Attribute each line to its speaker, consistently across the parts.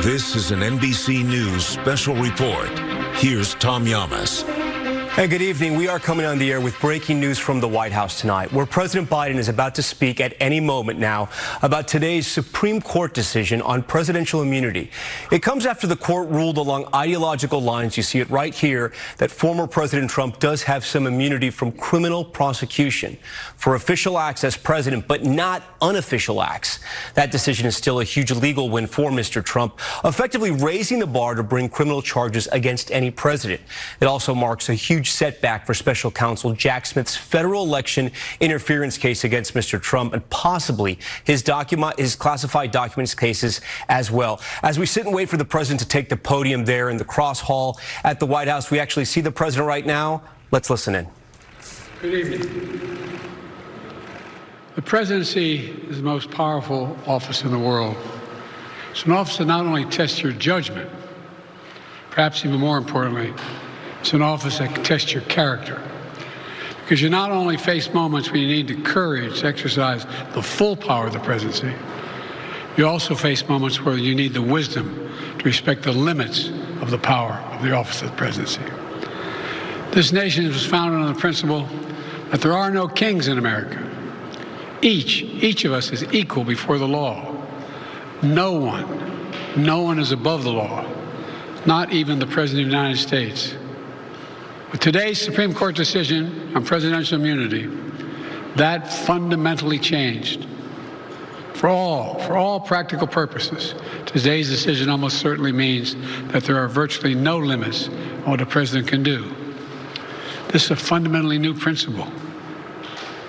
Speaker 1: This is an NBC News special report. Here's Tom Yamas.
Speaker 2: Hey, good evening. We are coming on the air with breaking news from the White House tonight, where President Biden is about to speak at any moment now about today's Supreme Court decision on presidential immunity. It comes after the court ruled along ideological lines, you see it right here, that former President Trump does have some immunity from criminal prosecution for official acts as president, but not unofficial acts. That decision is still a huge legal win for Mr. Trump, effectively raising the bar to bring criminal charges against any president. It also marks a huge setback for special counsel Jack Smith's federal election interference case against Mr. Trump and possibly his classified documents cases as well. As we sit and wait for the president to take the podium there in the cross hall at the White House, we actually see the president right now. Let's listen in.
Speaker 3: Good evening. The presidency is the most powerful office in the world. It's an office that not only tests your judgment, perhaps even more importantly, it's an office that can test your character, because you not only face moments when you need the courage to exercise the full power of the presidency, you also face moments where you need the wisdom to respect the limits of the power of the office of the presidency. This nation was founded on the principle that there are no kings in America. Each of us is equal before the law. No one is above the law, not even the President of the United States. With today's Supreme Court decision on presidential immunity, that fundamentally changed. For all practical purposes, today's decision almost certainly means that there are virtually no limits on what a president can do. This is a fundamentally new principle,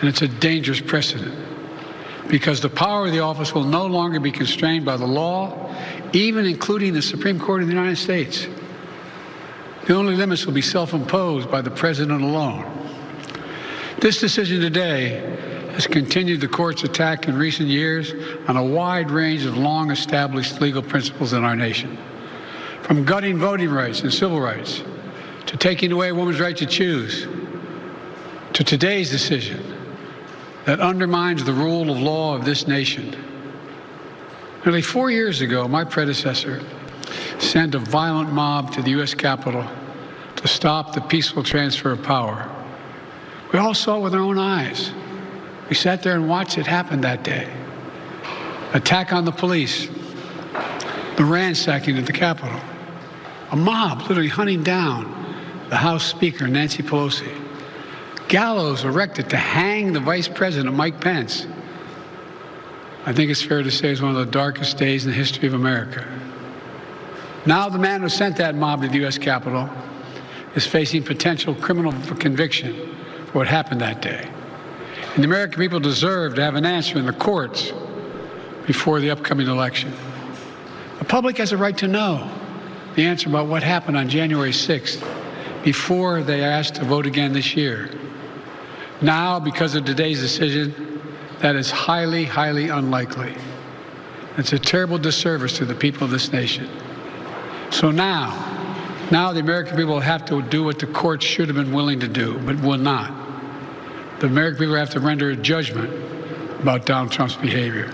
Speaker 3: and it's a dangerous precedent, because the power of the office will no longer be constrained by the law, even including the Supreme Court of the United States. The only limits will be self-imposed by the president alone. This decision today has continued the court's attack in recent years on a wide range of long-established legal principles in our nation, from gutting voting rights and civil rights, to taking away a woman's right to choose, to today's decision that undermines the rule of law of this nation. Nearly 4 years ago, my predecessor sent a violent mob to the U.S. Capitol to stop the peaceful transfer of power. We all saw it with our own eyes. We sat there and watched it happen that day. Attack on the police, the ransacking at the Capitol, a mob literally hunting down the House Speaker, Nancy Pelosi, gallows erected to hang the Vice President, Mike Pence. I think it's fair to say it's one of the darkest days in the history of America. Now the man who sent that mob to the U.S. Capitol is facing potential criminal conviction for what happened that day. And the American people deserve to have an answer in the courts before the upcoming election. The public has a right to know the answer about what happened on January 6th before they are asked to vote again this year. Now, because of today's decision, that is highly, highly unlikely. It's a terrible disservice to the people of this nation. So now the American people have to do what the courts should have been willing to do, but will not. The American people have to render a judgment about Donald Trump's behavior.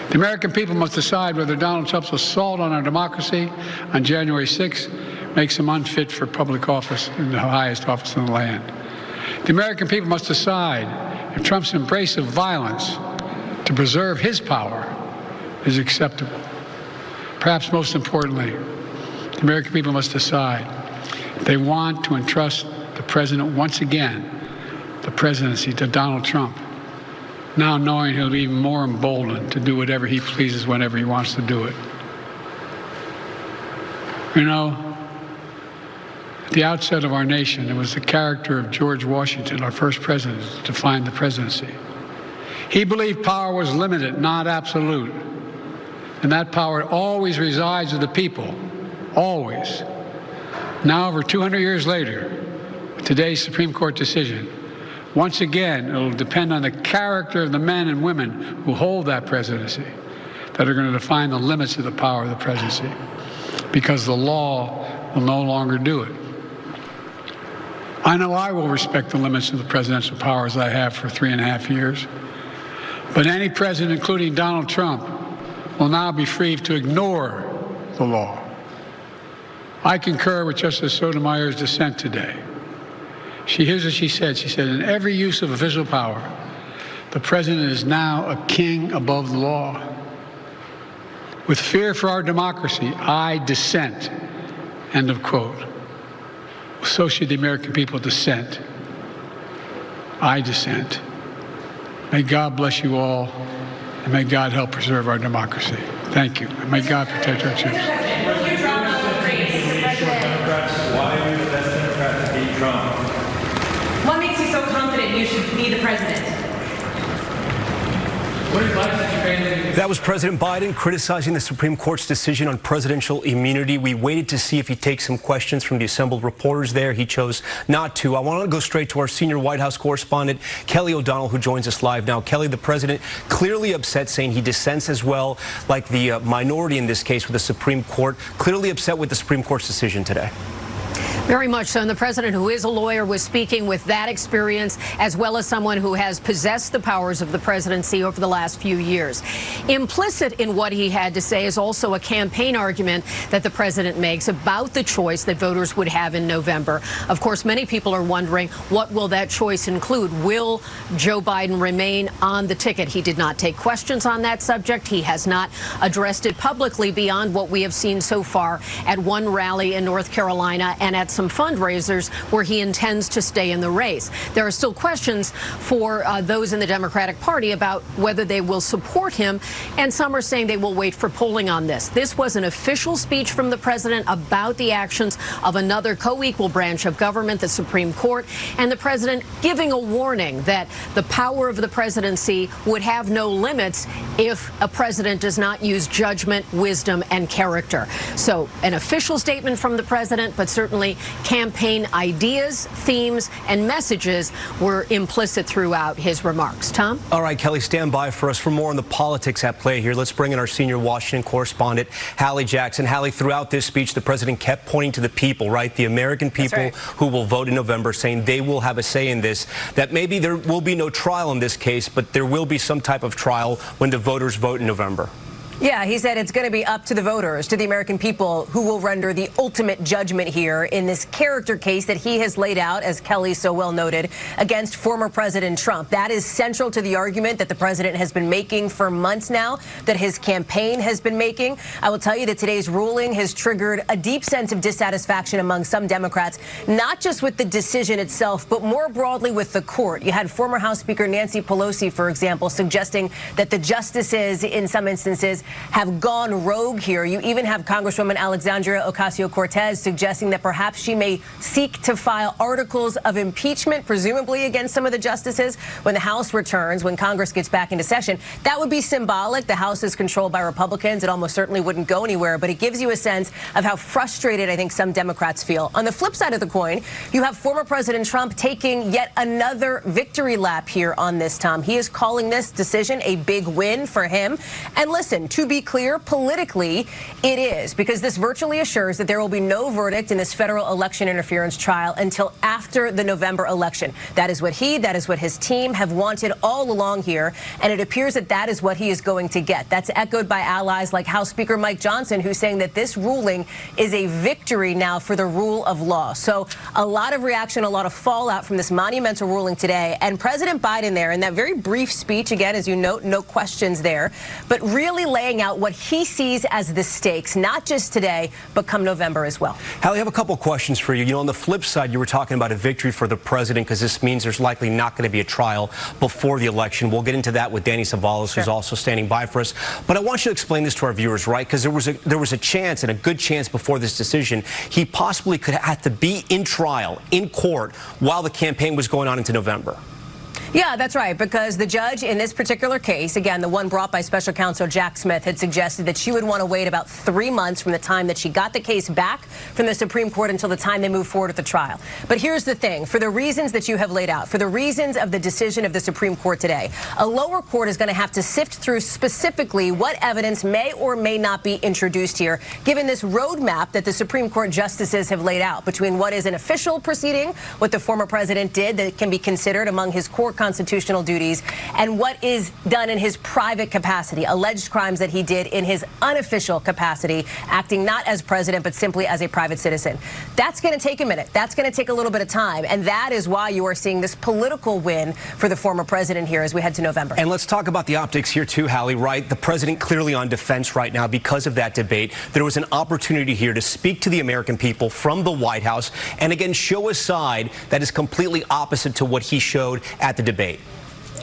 Speaker 3: The American people must decide whether Donald Trump's assault on our democracy on January 6th makes him unfit for public office in the highest office in the land. The American people must decide if Trump's embrace of violence to preserve his power is acceptable. Perhaps most importantly, the American people must decide if they want to entrust the president once again, the presidency, to Donald Trump, now knowing he'll be even more emboldened to do whatever he pleases whenever he wants to do it. You know, at the outset of our nation, it was the character of George Washington, our first president, that defined the presidency. He believed power was limited, not absolute, and that power always resides with the people. Always. Now, over 200 years later, with today's Supreme Court decision, once again, it will depend on the character of the men and women who hold that presidency that are going to define the limits of the power of the presidency, because the law will no longer do it. I know I will respect the limits of the presidential powers I have for 3.5 years. But any president, including Donald Trump, will now be free to ignore the law. I concur with Justice Sotomayor's dissent today. Here's what she said. She said, in every use of official power, the president is now a king above the law. With fear for our democracy, I dissent. End of quote. So should the American people dissent. I dissent. May God bless you all, and may God help preserve our democracy. Thank you, and may God protect our troops.
Speaker 4: Why are you the best Democrat to beat Trump?
Speaker 5: What makes you so confident you should be the president?
Speaker 4: What advice did you grant?
Speaker 2: That was President Biden criticizing the Supreme Court's decision on presidential immunity. We waited to see if he'd take some questions from the assembled reporters there. He chose not to. I want to go straight to our senior White House correspondent, Kelly O'Donnell, who joins us live now. Kelly, the president clearly upset, saying he dissents as well, like the minority in this case with the Supreme Court, clearly upset with the Supreme Court's decision today.
Speaker 6: Very much so. And the president, who is a lawyer, was speaking with that experience, as well as someone who has possessed the powers of the presidency over the last few years. Implicit in what he had to say is also a campaign argument that the president makes about the choice that voters would have in November. Of course, many people are wondering, what will that choice include? Will Joe Biden remain on the ticket? He did not take questions on that subject. He has not addressed it publicly beyond what we have seen so far at one rally in North Carolina and at some fundraisers where he intends to stay in the race. There are still questions for those in the Democratic Party about whether they will support him, and some are saying they will wait for polling on this. This was an official speech from the president about the actions of another co-equal branch of government, the Supreme Court, and the president giving a warning that the power of the presidency would have no limits if a president does not use judgment, wisdom, and character. So an official statement from the president, but certainly campaign ideas, themes, and messages were implicit throughout his remarks. Tom?
Speaker 2: All right, Kelly, stand by for us for more on the politics at play here. Let's bring in our senior Washington correspondent, Hallie Jackson. Hallie, throughout this speech, the president kept pointing to the people, right? The American people who will vote in November, saying they will have a say in this, that maybe there will be no trial in this case, but there will be some type of trial when the voters vote in November.
Speaker 7: Yeah, he said it's going to be up to the voters, to the American people, who will render the ultimate judgment here in this character case that he has laid out, as Kelly so well noted, against former President Trump. That is central to the argument that the president has been making for months now, that his campaign has been making. I will tell you that today's ruling has triggered a deep sense of dissatisfaction among some Democrats, not just with the decision itself, but more broadly with the court. You had former House Speaker Nancy Pelosi, for example, suggesting that the justices, in some instances, have gone rogue here. You even have Congresswoman Alexandria Ocasio-Cortez suggesting that perhaps she may seek to file articles of impeachment, presumably against some of the justices, when the House returns, when Congress gets back into session. That would be symbolic. The House is controlled by Republicans. It almost certainly wouldn't go anywhere, but it gives you a sense of how frustrated I think some Democrats feel. On the flip side of the coin, you have former President Trump taking yet another victory lap here on this, Tom. He is calling this decision a big win for him. And listen, to be clear, politically, it is, because this virtually assures that there will be no verdict in this federal election interference trial until after the November election. That is what his team have wanted all along here, and it appears that that is what he is going to get. That's echoed by allies like House Speaker Mike Johnson, who's saying that this ruling is a victory now for the rule of law. So a lot of reaction, a lot of fallout from this monumental ruling today. And President Biden there, in that very brief speech, again, as you note, no questions there, but really laying out what he sees as the stakes, not just today, but come November as well.
Speaker 2: Hallie, I have a couple questions for you. You know, on the flip side, you were talking about a victory for the president because this means there's likely not going to be a trial before the election. We'll get into that with Danny Savalas, who's also standing by for us. But I want you to explain this to our viewers, right? Because there was a chance, and a good chance before this decision, he possibly could have to be in trial, in court, while the campaign was going on into November.
Speaker 7: Yeah, that's right, because the judge in this particular case, again, the one brought by special counsel Jack Smith, had suggested that she would want to wait about 3 months from the time that she got the case back from the Supreme Court until the time they move forward with the trial. But here's the thing. For the reasons that you have laid out, for the reasons of the decision of the Supreme Court today, a lower court is going to have to sift through specifically what evidence may or may not be introduced here, given this roadmap that the Supreme Court justices have laid out between what is an official proceeding, what the former president did that can be considered among his core constitutional duties and what is done in his private capacity, alleged crimes that he did in his unofficial capacity, acting not as president but simply as a private citizen. That's going to take a minute. That's going to take a little bit of time, and that is why you are seeing this political win for the former president here as we head to November.
Speaker 2: And let's talk about the optics here too, Hallie, right? The president clearly on defense right now because of that debate. There was an opportunity here to speak to the American people from the White House and again show a side that is completely opposite to what he showed at the debate.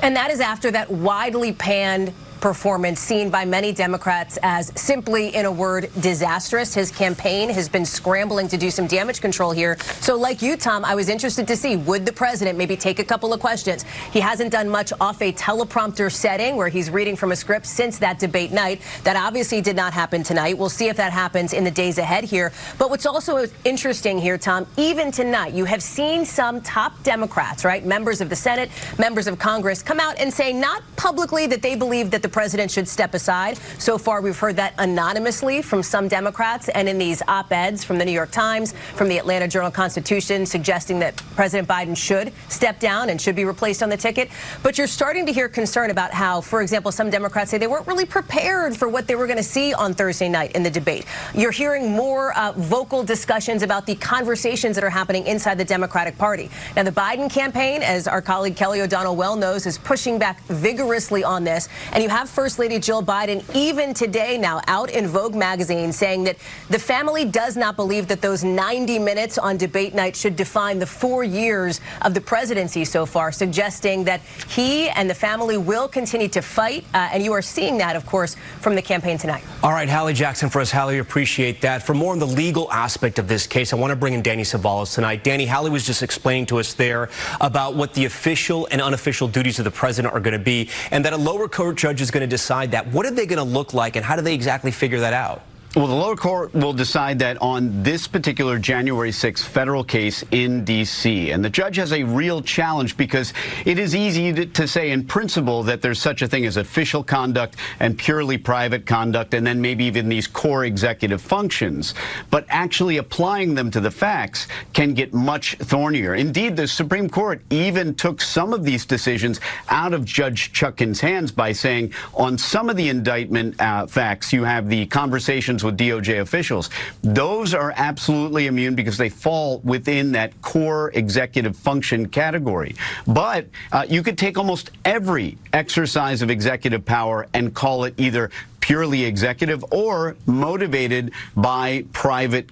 Speaker 7: And that is after that widely panned performance seen by many Democrats as simply, in a word, disastrous. His campaign has been scrambling to do some damage control here. So like you, Tom, I was interested to see, would the president maybe take a couple of questions? He hasn't done much off a teleprompter setting where he's reading from a script since that debate night. That obviously did not happen tonight. We'll see if that happens in the days ahead here. But what's also interesting here, Tom, even tonight, you have seen some top Democrats, right, members of the Senate, members of Congress, come out and say not publicly that they believe that the president should step aside. So far, we've heard that anonymously from some Democrats and in these op-eds from the New York Times, from the Atlanta Journal-Constitution, suggesting that President Biden should step down and should be replaced on the ticket. But you're starting to hear concern about how, for example, some Democrats say they weren't really prepared for what they were going to see on Thursday night in the debate. You're hearing more vocal discussions about the conversations that are happening inside the Democratic Party. Now, the Biden campaign, as our colleague Kelly O'Donnell well knows, is pushing back vigorously on this. And you have First Lady Jill Biden even today now out in Vogue magazine saying that the family does not believe that those 90 minutes on debate night should define the 4 years of the presidency so far, suggesting that he and the family will continue to fight. And you are seeing that, of course, from the campaign tonight.
Speaker 2: All right, Hallie Jackson for us. Hallie, appreciate that. For more on the legal aspect of this case, I want to bring in Danny Savalas tonight. Danny, Hallie was just explaining to us there about what the official and unofficial duties of the president are going to be, and that a lower court judge is going to decide that. What are they going to look like, and how do they exactly figure that out?
Speaker 8: Well, the lower court will decide that on this particular January 6th federal case in D.C. And the judge has a real challenge because it is easy to say in principle that there's such a thing as official conduct and purely private conduct, and then maybe even these core executive functions. But actually applying them to the facts can get much thornier. Indeed, the Supreme Court even took some of these decisions out of Judge Chutkan's hands by saying on some of the indictment facts, you have the conversations with DOJ officials. Those are absolutely immune because they fall within that core executive function category. But you could take almost every exercise of executive power and call it either purely executive or motivated by private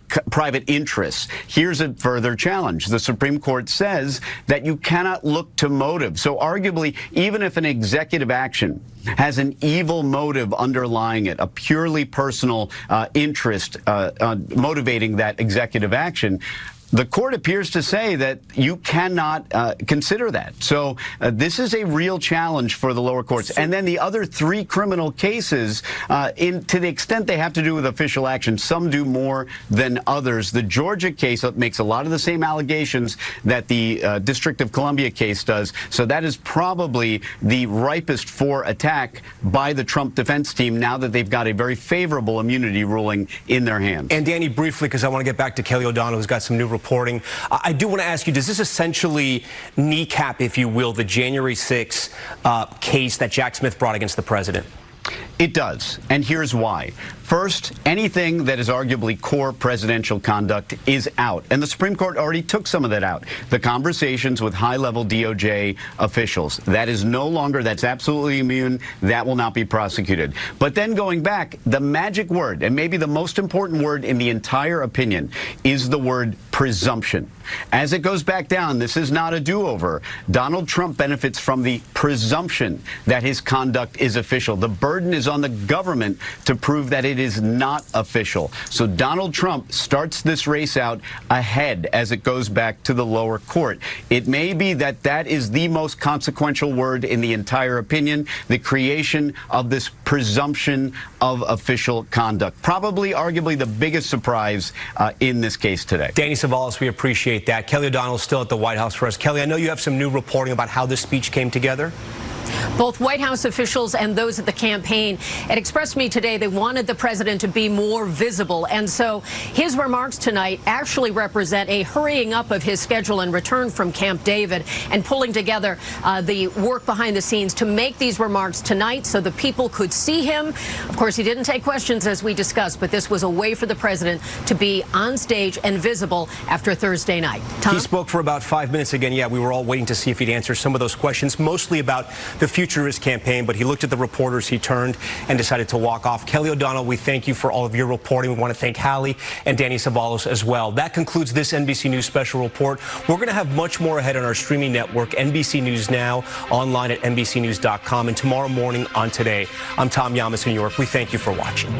Speaker 8: interests. Here's a further challenge. The Supreme Court says that you cannot look to motive. So arguably, even if an executive action has an evil motive underlying it, a purely personal interest motivating that executive action, the court appears to say that you cannot consider that. So this is a real challenge for the lower courts. And then the other three criminal cases, to the extent they have to do with official action, some do more than others. The Georgia case makes a lot of the same allegations that the District of Columbia case does. So that is probably the ripest for attack by the Trump defense team now that they've got a very favorable immunity ruling in their hands.
Speaker 2: And Danny, briefly, because I want to get back to Kelly O'Donnell, who's got some new reporting. I do want to ask you, does this essentially kneecap, if you will, the January 6th case that Jack Smith brought against the president?
Speaker 8: It does, and here's why. First, anything that is arguably core presidential conduct is out, and the Supreme Court already took some of that out. The conversations with high-level DOJ officials, that is no longer, that's absolutely immune, that will not be prosecuted. But then going back, the magic word, and maybe the most important word in the entire opinion, is the word presumption. As it goes back down, this is not a do-over. Donald Trump benefits from the presumption that his conduct is official. The burden is on the government to prove that it is not official. So Donald Trump starts this race out ahead as it goes back to the lower court. It may be that that is the most consequential word in the entire opinion, the creation of this presumption of official conduct. Probably, arguably, the biggest surprise in this case today.
Speaker 2: Danny Savalas, we appreciate that. Kelly O'Donnell is still at the White House for us. Kelly, I know you have some new reporting about how this speech came together.
Speaker 6: Both White House officials and those at the campaign had expressed to me today they wanted the president to be more visible. And so his remarks tonight actually represent a hurrying up of his schedule and return from Camp David and pulling together the work behind the scenes to make these remarks tonight so the people could see him. Of course, he didn't take questions as we discussed, but this was a way for the president to be on stage and visible after Thursday night. Tom?
Speaker 2: He spoke for about 5 minutes again. Yeah, we were all waiting to see if he'd answer some of those questions, mostly about the future of his campaign, but he looked at the reporters, he turned and decided to walk off. Kelly O'Donnell, we thank you for all of your reporting. We want to thank Hallie and Danny Savalos as well. That concludes this NBC News special report. We're going to have much more ahead on our streaming network, NBC News Now, online at NBCnews.com, and tomorrow morning on Today. I'm Tom Yamas in New York. We thank you for watching.